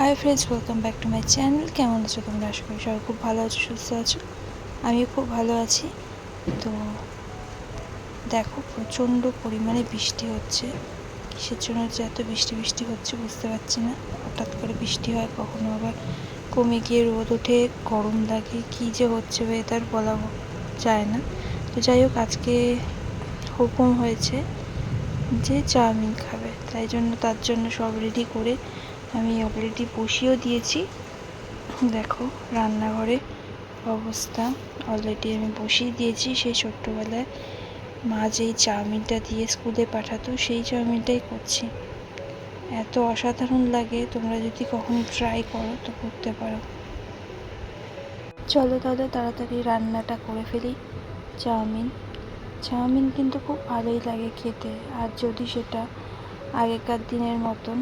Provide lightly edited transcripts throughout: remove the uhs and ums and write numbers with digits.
Hi friends, welcome back to my channel. কেমন আছো তোমরা? আশা করি সবাই খুব ভালো আছো, সুস্থ আছো। আমিও খুব ভালো আছি। তো দেখো, প্রচণ্ড পরিমাণে বৃষ্টি হচ্ছে। কিসের জন্য যে এত বৃষ্টি বৃষ্টি হচ্ছে বুঝতে পারছি না। হঠাৎ করে বৃষ্টি হয়, কখনো আবার কমে গিয়ে রোদ ওঠে, গরম লাগে, কী যে হচ্ছে ওয়েদার বলা যায় না। তো যাই হোক, আজকে হুকুম হয়েছে যে চাউমিন খাবে, তার জন্য সব রেডি করে আমি অলরেডি বসিয়েও দিয়েছি। দেখো রান্নাঘরে অবস্থা, অলরেডি আমি বসিয়ে দিয়েছি। সেই ছোট্টবেলায় মা যেই চাউমিনটা দিয়ে স্কুলে পাঠাতো, সেই চাউমিনটাই করছি। এত অসাধারণ লাগে, তোমরা যদি কখনো ট্রাই করো তো করতে পারো। চলো তাহলে তাড়াতাড়ি রান্নাটা করে ফেলি। চাউমিন কিন্তু খুব ভালোই লাগে খেতে, আর যদি সেটা আগেকার দিনের মতন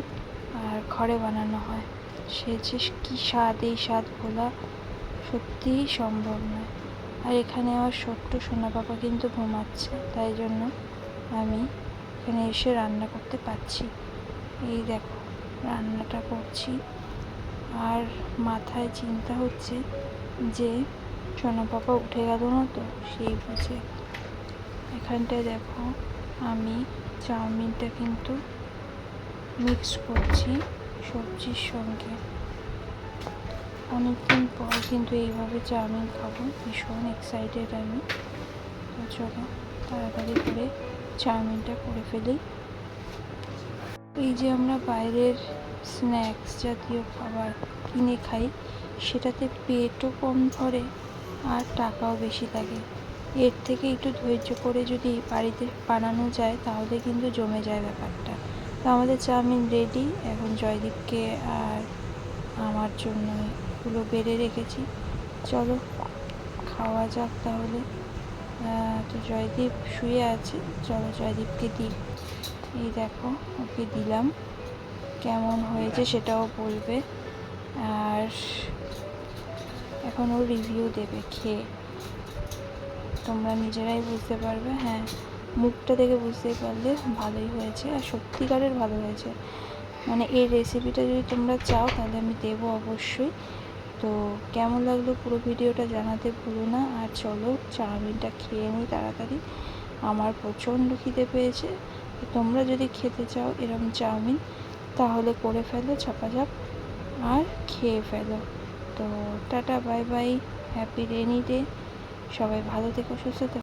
আর ঘরে বানানো হয়, সে যে কী স্বাদ, এই স্বাদ ভোলা সত্যিই সম্ভব নয়। আর এখানে আমার ছোট্ট সোনা পাপা কিন্তু ঘুমাচ্ছে, তাই জন্য আমি এখানে এসে রান্না করতে পারছি। এই দেখো রান্নাটা করছি, আর মাথায় চিন্তা হচ্ছে যে সোনা পাপা উঠে গেল না তো, সেই বুঝে। এখানটায় দেখো আমি চাউমিনটা কিন্তু মিক্স করছি সবজির সঙ্গে। অনেকদিন পর কিন্তু এইভাবে চাউমিন খাবো, ভীষণ এক্সাইটেড আমি। তো চলো তাড়াতাড়ি করে চাউমিনটা করে ফেলি। এই যে আমরা বাইরের স্ন্যাক্স জাতীয় খাবার কিনে খাই, সেটাতে পেটও কম ধরে আর টাকাও বেশি লাগে। এর থেকে একটু ধৈর্য করে যদি বাড়িতে বানানো যায় তাহলে কিন্তু জমে যায় ব্যাপারটা। তো আমাদের চাউমিন রেডি। এখন জয়দীপকে আর আমার জন্য এগুলো বেড়ে রেখেছি, চলো খাওয়া যাক তাহলে। তো জয়দীপ শুয়ে আছে, চলো জয়দীপকে দিই। এই দেখো ওকে দিলাম, কেমন হয়েছে সেটাও বলবে, আর এখন ও রিভিউ দেবে খেয়ে। তোমরা নিজেরাই বুঝতে পারবে। হ্যাঁ, মুখটা দেখে বুঝতেই পারলে ভালোই হয়েছে, আর সত্যিকারের ভালো হয়েছে। মানে এই রেসিপিটা যদি তোমরা চাও তাহলে আমি দেবো অবশ্যই। তো কেমন লাগলো পুরো ভিডিওটা জানাতে ভুলো না। আর চলো চাউমিনটা খেয়ে নিই তাড়াতাড়ি, আমার প্রচণ্ড খিদে পেয়েছে। তোমরা যদি খেতে চাও এরকম চাউমিন তাহলে করে ফেলো ঝপাঝপ আর খেয়ে ফেলো। তো টাটা, bye bye, happy rainy day. সবাই ভালো থেকো, সুস্থ থেকো।